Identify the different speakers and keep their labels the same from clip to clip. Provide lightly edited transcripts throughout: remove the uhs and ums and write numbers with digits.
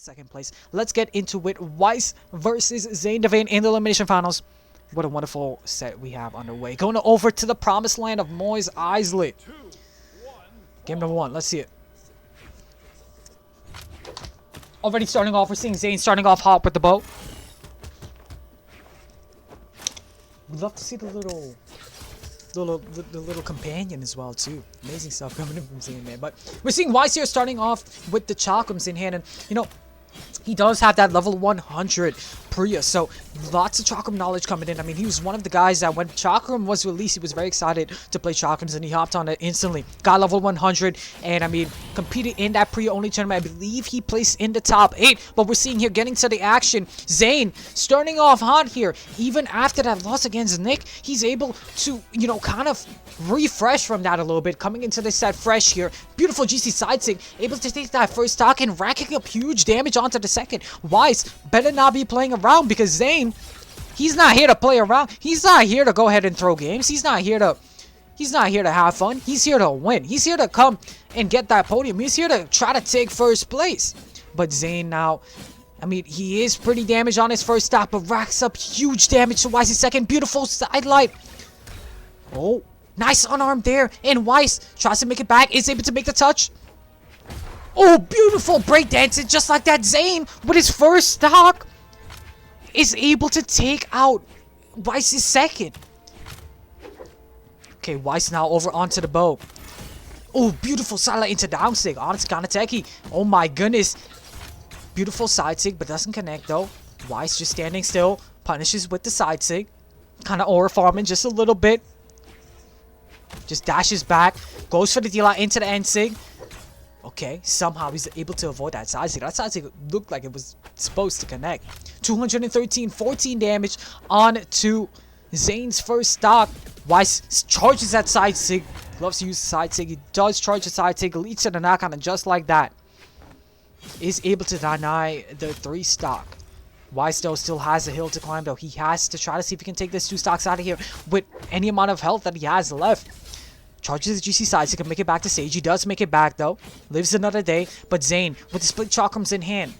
Speaker 1: second place. Let's get into it. Weiss versus ZainTheVain in the Elimination Finals. What a wonderful set we have underway. Going over to the promised land of Weiss.exe. Game number 1. Let's see it. Already starting off, we're seeing Zain starting off hot with the bow. We'd love to see the little companion as well too. Amazing stuff coming in from Zain, man. But we're seeing Weiss here starting off with the chakrams in hand, and you know, he does have that level 100 Priya, so lots of chakram knowledge coming in. I mean, he was one of the guys that when chakram was released, he was very excited to play chakrams, and he hopped on it instantly. Got level 100, and I mean, competed in that Priya only tournament. I believe he placed in the top 8, but we're seeing here getting to the action. Zain starting off hot here. Even after that loss against Nick, he's able to, you know, kind of refresh from that a little bit. Coming into this set fresh here. Beautiful GC side sig, able to take that first stock and racking up huge damage onto the second. Weiss better not be playing around, because Zain, he's not here to play around. He's not here to go ahead and throw games. He's not here to have fun. He's here to win. He's here to come and get that podium. He's here to try to take first place. But Zain now, I mean, he is pretty damaged on his first stop, but racks up huge damage to Weiss' second. Beautiful sidelight. Oh, nice unarmed there. And Weiss tries to make it back. Is able to make the touch. Oh, beautiful breakdancing. Just like that, Zain, with his first stock, is able to take out Weiss' second. Okay, Weiss now over onto the bow. Oh, beautiful sidelight into down sig. Oh, it's kind of techy. Oh my goodness. Beautiful side sig, but doesn't connect though. Weiss just standing still. Punishes with the side sig. Kind of aura farming just a little bit. Just dashes back. Goes for the D-Lot into the end sig. Okay, somehow he's able to avoid that side sig. That side sig looked like it was supposed to connect. 213, 14 damage on to Zain's first stock. Weiss charges that side sig. Loves to use the side sig. He does charge the side sig. Leads to the knock-on, and just like that, is able to deny the 3 stock. Weiss though still has a hill to climb though. He has to try to see if he can take this 2 stocks out of here with any amount of health that he has left. Charges the GC side so he can make it back to Sage. He does make it back though. Lives another day. But Zain, with the split chakrams in hand,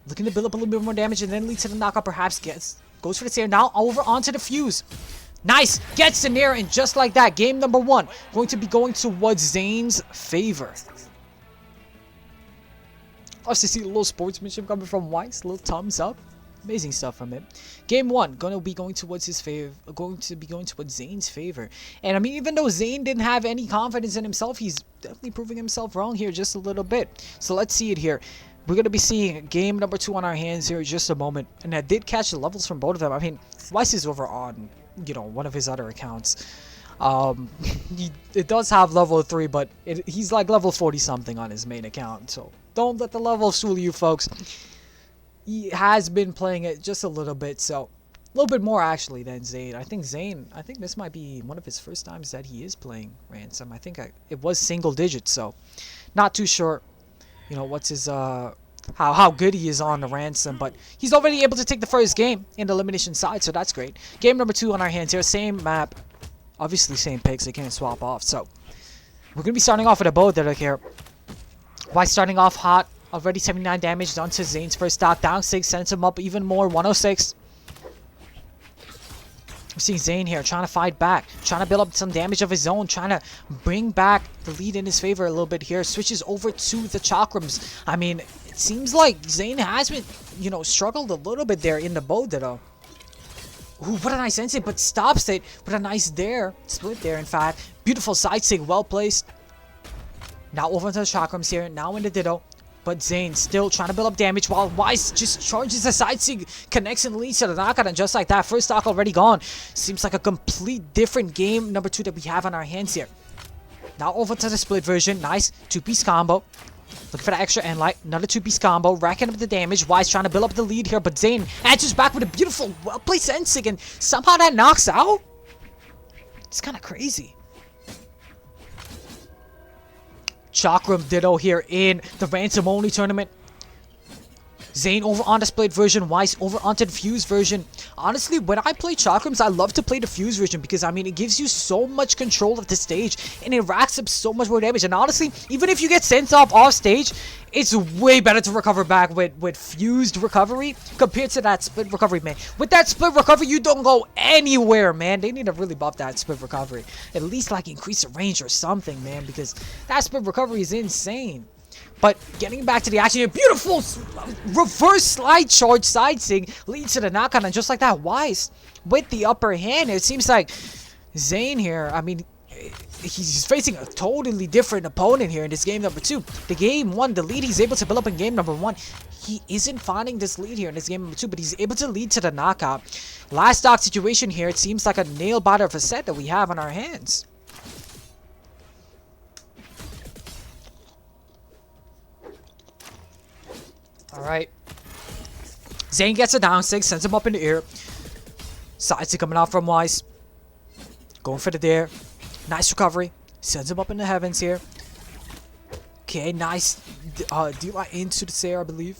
Speaker 1: looking to build up a little bit more damage and then lead to the knockout. Perhaps goes for the Snare. Now over onto the fuse. Nice. Gets the Nair, and just like that, game number 1 going to be going towards Zain's favor. Us to see a little sportsmanship coming from Weiss. A little thumbs up. Amazing stuff from him. Game 1 gonna be going towards his favor, going towards Zain's favor. And I mean, even though Zain didn't have any confidence in himself, he's definitely proving himself wrong here just a little bit. So let's see it here. We're gonna be seeing game number 2 on our hands here in just a moment. And I did catch the levels from both of them. I mean, Weiss is over on, you know, one of his other accounts. It does have level 3, but he's like level 40 something on his main account. So don't let the levels fool you, folks. He has been playing it just a little bit, so a little bit more actually than Zain. I think this might be one of his first times that he is playing Ransom. I think it was single digits, so not too sure, you know, what's his how good he is on the Ransom, but he's already able to take the first game in the elimination side, so that's great. Game number 2 on our hands here, same map, obviously same picks, they can't swap off. So we're gonna be starting off with a bow there here. Weiss starting off hot. Already 79 damage done to Zain's first stock. Down 6, sends him up even more. 106. We're seeing Zain here trying to fight back. Trying to build up some damage of his own. Trying to bring back the lead in his favor a little bit here. Switches over to the chakrams. I mean, it seems like Zain has been, you know, struggled a little bit there in the bow though. Ooh, what a nice instinct, but stops it with a nice split there, in fact. Beautiful side sig, well placed. Now over to the chakrams here. Now in the ditto. But Zain still trying to build up damage while Weiss just charges the side sig, connects and leads to the knockout, and just like that, first stock already gone. Seems like a complete different game number 2 that we have on our hands here. Now over to the split version. Nice 2-piece combo. Looking for the extra end light. Another 2-piece combo. Racking up the damage. Weiss trying to build up the lead here, but Zain answers back with a beautiful, well-placed end sig, and somehow that knocks out. It's kind of crazy. Chakram ditto here in the Ransom only tournament. Zain over on the split version, Weiss over onto the fuse version. Honestly, when I play Chakrams, I love to play the fuse version because, I mean, it gives you so much control of the stage and it racks up so much more damage. And honestly, even if you get sent off stage, it's way better to recover back with fused recovery compared to that split recovery, man. With that split recovery, you don't go anywhere, man. They need to really buff that split recovery. At least, like, increase the range or something, man, because that split recovery is insane. But getting back to the action here, beautiful reverse slide charge side sig leads to the knockout, and just like that, Weiss with the upper hand. It seems like Zain here, I mean, he's facing a totally different opponent here in this game number 2. The game 1, the lead he's able to build up in game number 1, he isn't finding this lead here in this game number 2, but he's able to lead to the knockout. Last stock situation here, it seems like a nail-biter of a set that we have on our hands. Alright. Zain gets a down 6, sends him up in the air. Side stick coming out from Weiss. Going for the dare. Nice recovery. Sends him up in the heavens here. Okay, nice D-Light into the Sair, I believe.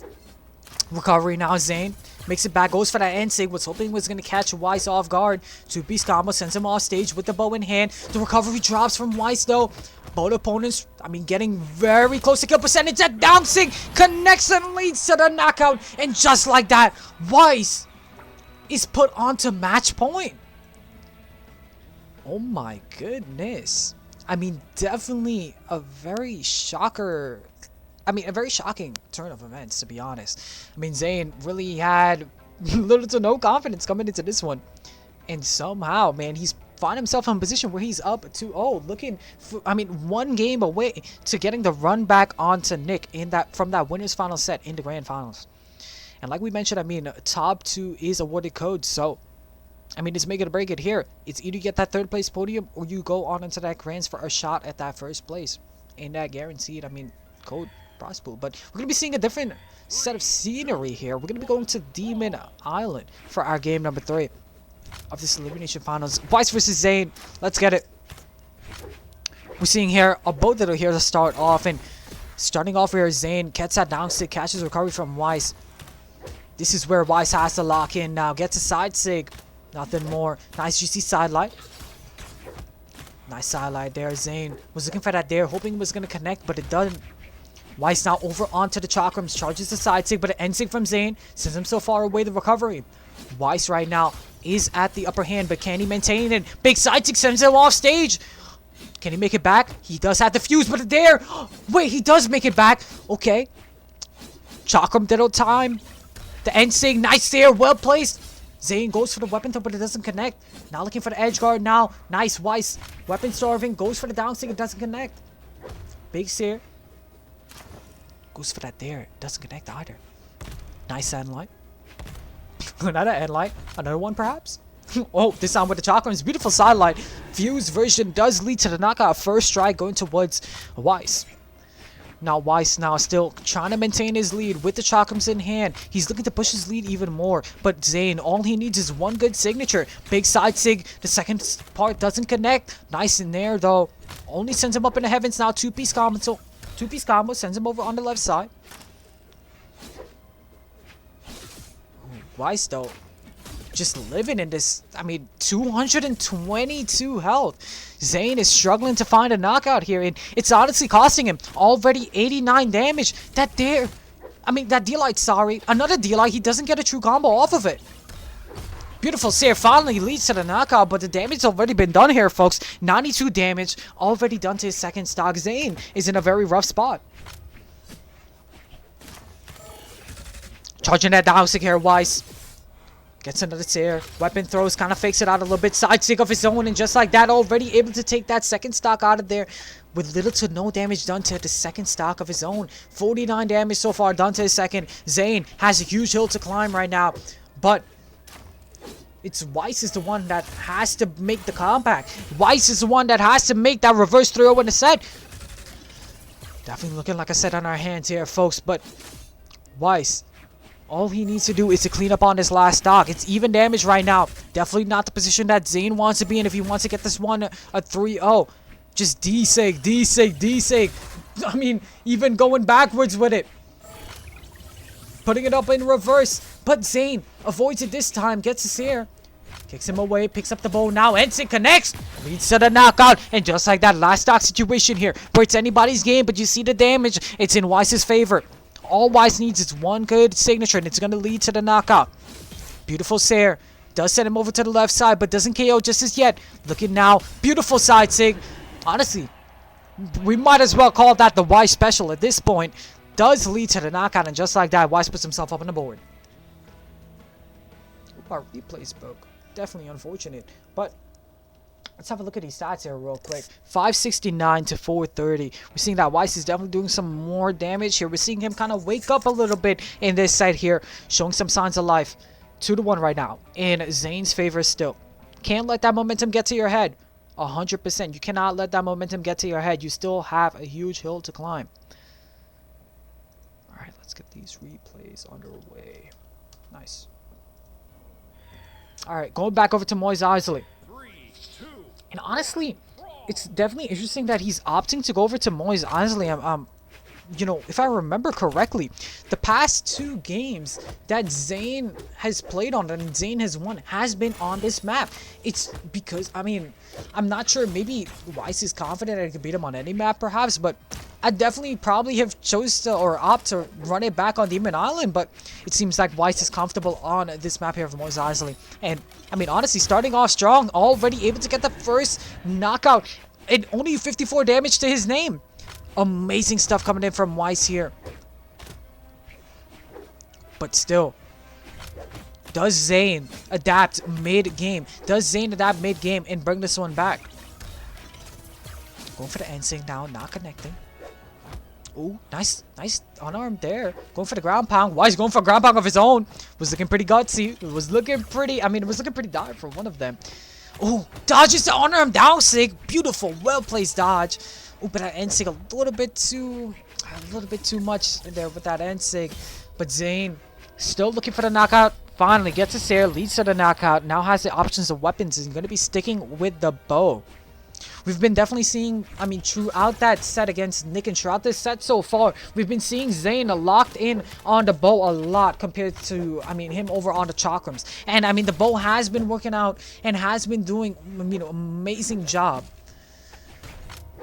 Speaker 1: Recovery now, Zain. Makes it back, goes for that end sig. Was hoping was going to catch Weiss off guard. 2-piece combo, sends him off stage with the bow in hand. The recovery drops from Weiss though. Both opponents, I mean, getting very close to kill percentage. That down sig connects and leads to the knockout. And just like that, Weiss is put onto match point. Oh my goodness. I mean, definitely a very shocker. I mean, a very shocking turn of events, to be honest. I mean, Zain really had little to no confidence coming into this one. And somehow, man, he's found himself in a position where he's up 2-0, looking for, I mean, one game away to getting the run back onto Nick in that from that winners final set in the grand finals. And like we mentioned, I mean, top 2 is awarded code, so I mean, it's make it or break it here. It's either you get that 3rd place podium or you go on into that grands for a shot at that 1st place in that guaranteed, I mean, code prize pool. But we're gonna be seeing a different set of scenery here. We're gonna be going to Demon Island for our game number 3 of this Elimination Finals. Weiss versus Zain. Let's get it. We're seeing here a both that are here to start off, and starting off here, Zain gets that down stick, catches recovery from Weiss. This is where Weiss has to lock in now. Gets a side sig. Nothing more. Nice juicy sidelight. Nice sidelight there. Zain was looking for that there, hoping it was going to connect, but it doesn't. Weiss now over onto the chakrams, charges the side sig, but an end sig from Zain sends him so far away the recovery. Weiss right now is at the upper hand, but can he maintain it? Big side sig sends him off stage. Can he make it back? He does have the fuse, but there. Wait, he does make it back. Okay. Chakram diddle time. The end sig, nice there, well placed. Zain goes for the weapon throw, but it doesn't connect. Now looking for the edge guard now. Nice, Weiss. Weapon starving, goes for the down stick, it doesn't connect. Big Sair. Goes for that there, it doesn't connect either. Nice end light. Another end light. Another one perhaps? Oh, this time with the chakrams. Beautiful sidelight. Fuse version does lead to the knockout. 1st strike going towards Weiss. Now Weiss now still trying to maintain his lead with the chakrams in hand. He's looking to push his lead even more. But Zain, all he needs is one good signature. Big side sig. The second part doesn't connect. Nice in there though. Only sends him up in the heavens now. 2-piece combo. So 2-piece combo sends him over on the left side. Weiss though, just living in this, I mean, 222 health. Zain is struggling to find a knockout here, and it's honestly costing him already 89 damage. That there, I mean, that D-Light, sorry. Another D-Light, he doesn't get a true combo off of it. Beautiful Sair finally leads to the knockout, but the damage has already been done here, folks. 92 damage already done to his 2nd stock. Zain is in a very rough spot. Charging that down stick here, Weiss. Gets another Sair. Weapon throws, kind of fakes it out a little bit. Side stick of his own, and just like that, already able to take that 2nd stock out of there with little to no damage done to the 2nd stock of his own. 49 damage so far done to his 2nd. Zain has a huge hill to climb right now, but it's Weiss is the one that has to make the comeback. Weiss is the one that has to make that reverse 3-0 in the set. Definitely looking, like I said, on our hands here, folks, but Weiss, all he needs to do is to clean up on this last stock. It's even damage right now. Definitely not the position that Zain wants to be in if he wants to get this one a 3-0. Just D-sig, D-sig, D-sig. I mean, even going backwards with it. putting it up in reverse. But Zain avoids it this time, gets his air. Kicks him away, picks up the bow now. Ensign connects, leads to the knockout. And just like that, last stock situation here, where it's anybody's game, but you see the damage, it's in Weiss's favor. All Weiss needs is one good signature, and it's going to lead to the knockout. Beautiful Sair. Does send him over to the left side, but doesn't KO just as yet. Look at now. Beautiful side sig. Honestly, we might as well call that the Weiss special at this point. Does lead to the knockout, and just like that, Weiss puts himself up on the board. Oop, our replays broke. Definitely unfortunate, but let's have a look at these stats here real quick. 569 to 430. We're seeing that Weiss is definitely doing some more damage here. We're seeing him kind of wake up a little bit in this side here, showing some signs of life. 2-1 right now in Zain's favor still. Can't let that momentum get to your head. 100%. You cannot let that momentum get to your head. You still have a huge hill to climb. Alright, let's get these replays underway. Nice. Alright, going back over to Moise Isley. And honestly, it's definitely interesting that he's opting to go over to Moise Isley. You know, if I remember correctly, the past 2 games that Zain has played on and Zain has won has been on this map. It's because, I mean, I'm not sure, maybe Weiss is confident that he can beat him on any map perhaps, but I definitely probably have chose to, or opt to run it back on Demon Island, but it seems like Weiss is comfortable on this map here for Moise Isley. And, I mean, honestly, starting off strong, already able to get the first knockout, and only 54 damage to his name. Amazing stuff coming in from Weiss here. But still, does Zain adapt mid-game? Does Zain adapt mid-game and bring this one back? Going for the Ensing now, not connecting. Ooh, nice unarmed there. Going for the ground pound. Weiss going for a ground pound of his own. Was looking pretty gutsy. It was looking pretty, I mean, it was looking pretty dire for one of them. Ooh, dodges to honor him down, Sig. Beautiful, well-placed dodge. Oh, but that Ensig a little bit too much there with that Ensig. But Zain still looking for the knockout. Finally gets his air, leads to the knockout. Now has the options of weapons. He's going to be sticking with the bow. We've been definitely seeing, I mean, throughout that set against Nick and throughout this set so far, we've been seeing Zain locked in on the bow a lot compared to, I mean, him over on the chakrams. And, I mean, the bow has been working out and has been doing, you know, amazing job.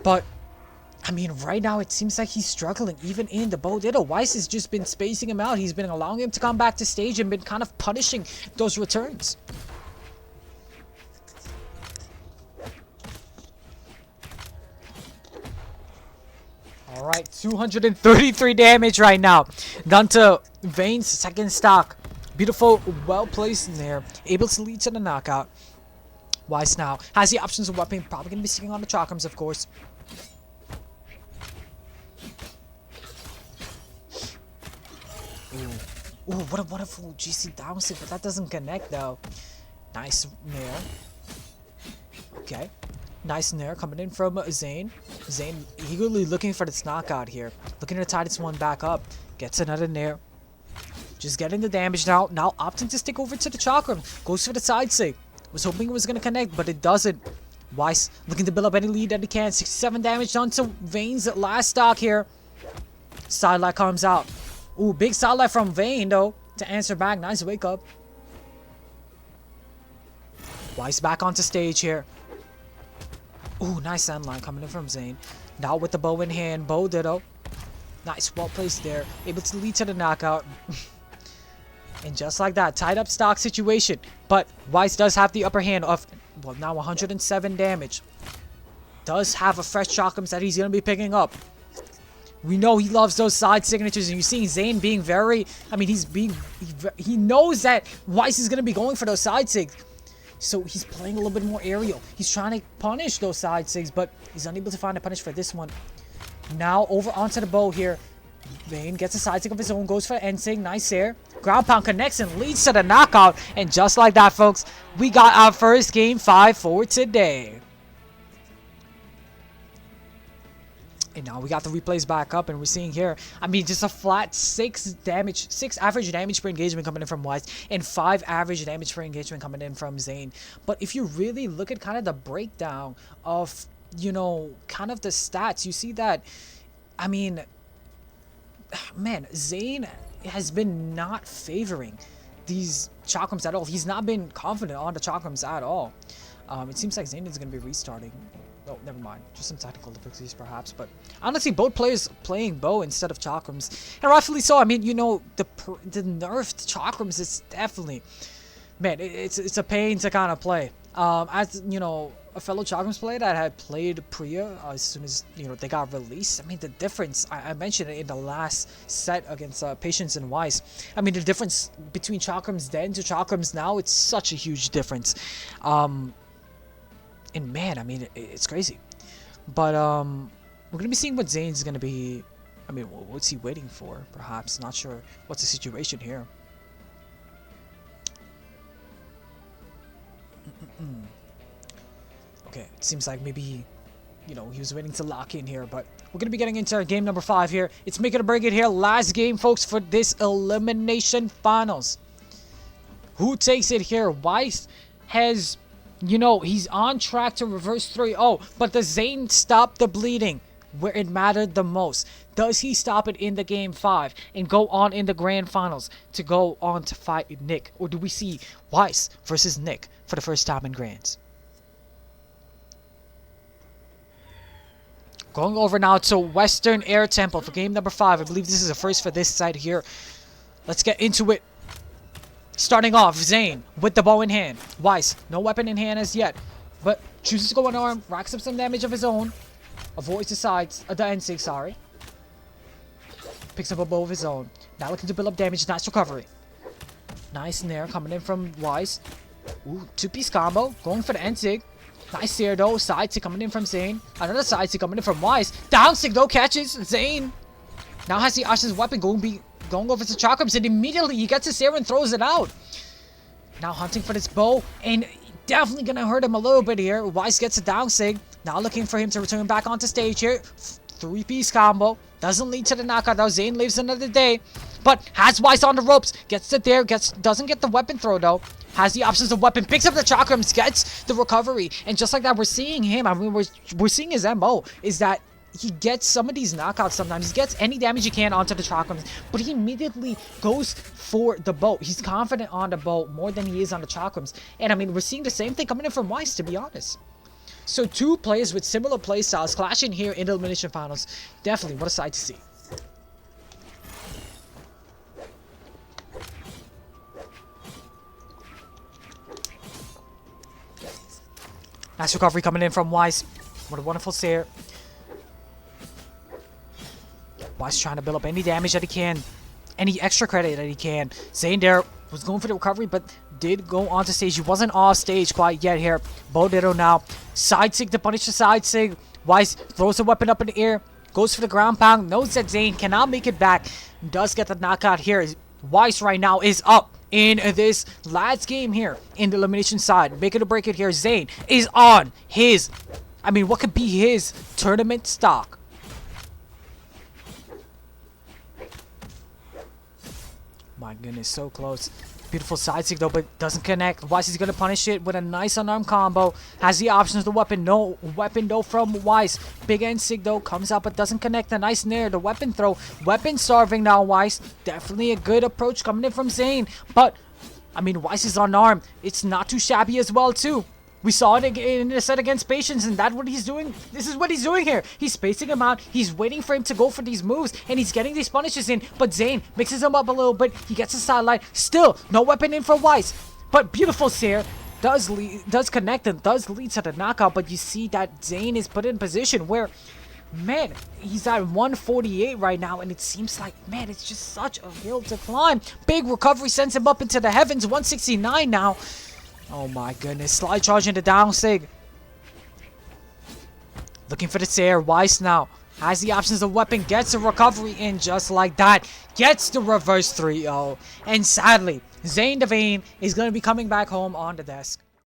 Speaker 1: But I mean, right now it seems like he's struggling even in the bow ditto. Weiss has just been spacing him out. He's been allowing him to come back to stage and been kind of punishing those returns. Alright, 233 damage right now. Done to Vain's second stock. Beautiful, well placed in there. Able to lead to the knockout. Weiss now has the options of weapon. Probably going to be sticking on the chakrams, of course. Ooh, what a wonderful GC down stick, but that doesn't connect though. Nice nair. Okay. Nice nair coming in from Zain. Zain eagerly looking for this knockout here. Looking to tie this one back up. Gets another nair. Just getting the damage now. Now opting to stick over to the chakram. Goes for the side sig. Was hoping it was going to connect, but it doesn't. Weiss looking to build up any lead that he can. 67 damage done to Vain's last stock here. Sidelight comes out. Ooh, big sidelight from Vain though to answer back. Nice wake up. Weiss back onto stage here. Ooh, nice end line coming in from Zain. Now with the bow in hand. Bow ditto. Nice, well placed there. Able to lead to the knockout. And just like that, tied up stock situation. But Weiss does have the upper hand of, well, now 107 damage. Does have a fresh chakrams that he's going to be picking up. We know he loves those side signatures, and you're seeing Zain being very, I mean, he knows that Weiss is going to be going for those side sigs. So he's playing a little bit more aerial. He's trying to punish those side sigs, but he's unable to find a punish for this one. Now over onto the bow here. Vain gets a side sig of his own, goes for end sig, nice air. Ground pound connects and leads to the knockout. And just like that, folks, we got our first game 5 for today. And now we got the replays back up, and we're seeing here, I mean, just a flat 6 average damage per engagement coming in from Weiss, and 5 average damage per engagement coming in from Zain. But if you really look at kind of the breakdown of, you know, kind of the stats, you see that, I mean, man, Zain has been not favoring these chakrams at all. He's not been confident on the chakrams at all. It seems like Zain is going to be restarting. Oh, never mind. Just some tactical difficulties, perhaps. But honestly, both players playing bow instead of chakrams. And rightfully so. I mean, you know, the nerfed chakrams is definitely... Man, it's a pain to kind of play. As, you know, a fellow chakrams player that had played Priya as soon as, you know, they got released. I mean, the difference, I mentioned it in the last set against Patience and Weiss. I mean, the difference between chakrams then to chakrams now, it's such a huge difference. And man, I mean, it's crazy. But we're gonna be seeing what Zain's gonna be. I mean, what's he waiting for? Perhaps, not sure what's the situation here. Okay, it seems like maybe, you know, he was waiting to lock in here, but we're gonna be getting into game number 5 here. It's make it or break it here. Last game, folks, for this elimination finals. Who takes it here? Weiss has, you know, he's on track to reverse 3-0, but does Zain stop the bleeding where it mattered the most? Does he stop it in the game 5 and go on in the grand finals to go on to fight Nick? Or do we see Weiss versus Nick for the first time in grands? Going over now to Western Air Temple for game number 5. I believe this is a first for this side here. Let's get into it. Starting off, Zain with the bow in hand. Weiss, no weapon in hand as yet, but chooses to go unarmed, racks up some damage of his own, avoids the sides, the N6, sorry. Picks up a bow of his own. Now looking to build up damage, nice recovery. Nice nair coming in from Weiss. Ooh, 2-piece combo, going for the N6. Nice Seer though, side sig coming in from Zain. Another side sig coming in from Weiss. Down sig though, catches Zain. Now has the Asha's weapon going over to chakrams, and immediately he gets his Seer and throws it out. Now hunting for this bow, and definitely gonna hurt him a little bit here. Weiss gets a down sig. Now looking for him to return back onto stage here. 3-piece combo. Doesn't lead to the knockout though. Zain lives another day. But has Weiss on the ropes. Gets it there. Doesn't get the weapon throw though. Has the options of weapon. Picks up the chakrams. Gets the recovery. And just like that, we're seeing him. I mean, we're seeing his MO. Is that he gets some of these knockouts sometimes. He gets any damage he can onto the chakrams. But he immediately goes for the bow. He's confident on the bow more than he is on the chakrams. And I mean, we're seeing the same thing coming in from Weiss, to be honest. So 2 players with similar playstyles clashing here in the elimination finals. Definitely, what a sight to see. Nice recovery coming in from Weiss. What a wonderful Seer. Weiss trying to build up any damage that he can. Any extra credit that he can. Zain there was going for the recovery, but did go onto stage. He wasn't off stage quite yet here. Bow ditto now. Side sig to punish the side sig. Weiss throws the weapon up in the air. Goes for the ground pound. Knows that Zain cannot make it back. Does get the knockout here. Weiss right now is up in this last game here in the elimination side. Make it or break it here. Zain is on his, I mean, what could be his tournament stock? My goodness, so close. Beautiful side sig though, but doesn't connect. Weiss is going to punish it with a nice unarmed combo. Has the options, the weapon. No weapon though from Weiss. Big end sig though comes out but doesn't connect. A nice nair. The weapon throw. Weapon starving now, Weiss. Definitely a good approach coming in from Zain. But, I mean, Weiss is unarmed. It's not too shabby as well too. We saw it in the set against Patience, and that's what he's doing. This is what he's doing here. He's spacing him out. He's waiting for him to go for these moves, and he's getting these punishes in. But Zain mixes him up a little bit. He gets a sideline. Still, no weapon in for Weiss. But beautiful Seer does connect and does lead to the knockout. But you see that Zain is put in position where, man, he's at 148 right now, and it seems like, man, it's just such a hill to climb. Big recovery sends him up into the heavens. 169 now. Oh my goodness. Slide charge into down sig. Looking for the Seer. Weiss now has the options of weapon. Gets a recovery in just like that. Gets the reverse 3-0. And sadly, ZainTheVain is going to be coming back home on the desk.